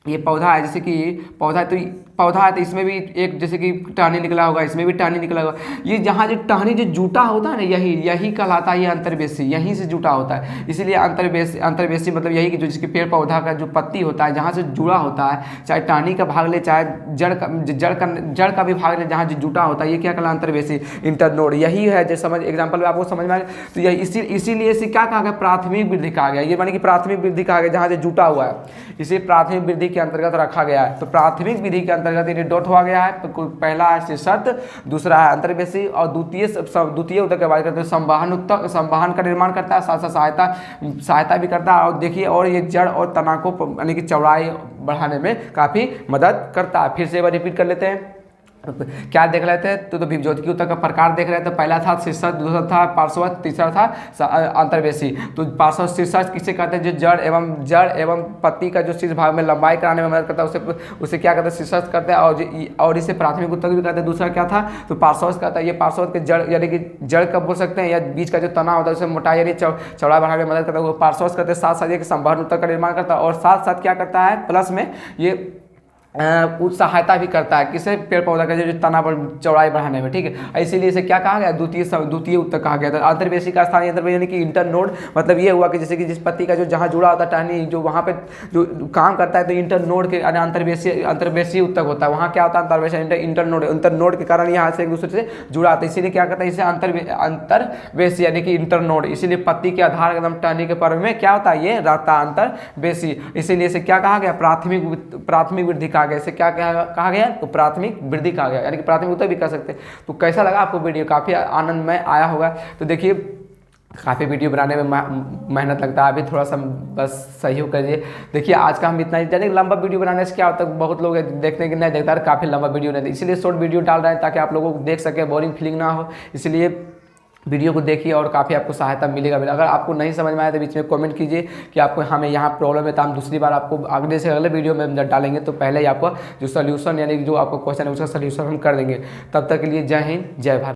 ये पौधा है, जैसे कि पौधा है तो इसमें भी एक जैसे कि टहनी निकला होगा, इसमें भी टहनी निकला होगा। ये जहाँ जो टहनी जो जुटा होता है ना, यही कहलाता है ये अंतर्वेशी, यहीं से जुटा होता है। इसीलिए अंतर्वेशी मतलब यही कि जो जिसके पेड़ पौधा का जो पत्ती होता है, जहाँ से जुड़ा होता है, चाहे टहनी का भाग ले चाहे जड़ का भी भाग ले, जहाँ जो जुटा होता है, ये क्या कहलाता है, अंतर्वेशी, इंटरनोड। यही है जो समझ एग्जाम्पल में आपको समझ में आ गया। तो यही इसीलिए इसे क्या कहा गया, प्राथमिक वृद्धि कहा गया। ये माने कि प्राथमिक वृद्धि कहा गया, जहाँ से जुटा हुआ है, इसे प्राथमिक वृद्धि के अंतर्गत रखा गया है। तो प्राथमिक विधि के अंतर्गत ये डॉट हुआ गया है। तो पहला है शीर्षत, दूसरा है अंतर्वेशी और द्वितीय ऊतक के बात करते हैं, संवहन का निर्माण करता है, साथ साथ सहायता भी करता है। और देखिए, और ये जड़ और तना को यानी कि चौड़ाई बढ़ाने में काफ़ी मदद करता है। फिर से एक बार रिपीट कर लेते हैं। क्या देख रहे थे तो विभज्योतिकी उत्तक का प्रकार देख रहे थे। पहला था शीर्षक, दूसरा था पार्श्ववर्ती, तीसरा था अंतर्वेशी। तो पार्श्व शीर्षक किसे कहते हैं, जो जड़ एवं पत्ती का जो शीर्ष भाग में लंबाई कराने में मदद करता है उसे क्या कहते हैं, शीर्षक करते हैं। और इसे प्राथमिक उत्तक भी कहते हैं। दूसरा क्या था तो पार्श्ववर्ती कहता है। ये पार्श्ववर्ती के जड़ यानी कि जड़ कब बोल सकते हैं, या बीच का जो तना होता है उसे मोटाई यानी चौड़ाई बढ़ाने में मदद करता है, वो पार्श्ववर्ती कहते हैं। साथ साथ ये संवहन उत्तक का निर्माण करता है और साथ साथ क्या करता है, प्लस में ये कुछ सहायता भी करता है किसे, पेड़ पौधा का जो तना पर चौड़ाई बढ़ाने में, ठीक है। इसीलिए इसे क्या कहा गया, द्वितीय उत्तक कहा गया था। अंतर्वेशी का स्थानीय अंतर्वेशी यानी कि इंटर नोड, मतलब ये हुआ कि जैसे कि जिस पत्ती का जो जहाँ जुड़ा होता है टहनी जो वहाँ पे जो काम करता है तो इंटर नोड के अंतर्वेशी उत्तक होता है। वहाँ क्या होता है, अंतर्वेशी इंटर नोड के कारण यहाँ से एक दूसरे से जुड़ा होता है, इसीलिए क्या करता है, इसे अंतर्वेशी यानी कि इंटर नोड। इसीलिए पत्ती के आधार एकदम टहनी के पर्व में क्या होता है, ये रहता है अंतर्वेशी। इसीलिए इसे क्या कहा गया, प्राथमिक वृद्धि कहा गया। इसे क्या कहा गया, तो प्राथमिक वृद्धि कहा गया, यानी कि प्राथमिक उत्तक भी कह सकते हैं। तो कैसा लगा आपको वीडियो, काफ़ी आनंदमय आया होगा। तो देखिए काफ़ी वीडियो बनाने में मेहनत लगता है, अभी थोड़ा सा बस सहयोग करिए। देखिए आज का हम इतना ही जाने, लंबा वीडियो बनाने से क्या होता है, बहुत लोग देखते हैं कि नहीं देखता है, काफ़ी लंबा वीडियो नहीं, इसलिए शॉर्ट वीडियो डाल रहे हैं ताकि आप लोगों को देख सके, बोरिंग फीलिंग ना हो। इसलिए वीडियो को देखिए और काफ़ी आपको सहायता मिलेगा। अगर आपको नहीं समझ में आया तो बीच में कमेंट कीजिए कि आपको हमें यहाँ प्रॉब्लम है, तो हम दूसरी बार आपको अगले से अगले वीडियो में डालेंगे तो पहले ही आपको जो सोल्यूशन यानी जो आपको क्वेश्चन है उसका सोल्यूशन हम कर देंगे। तब तक के लिए जय हिंद, जय भारत।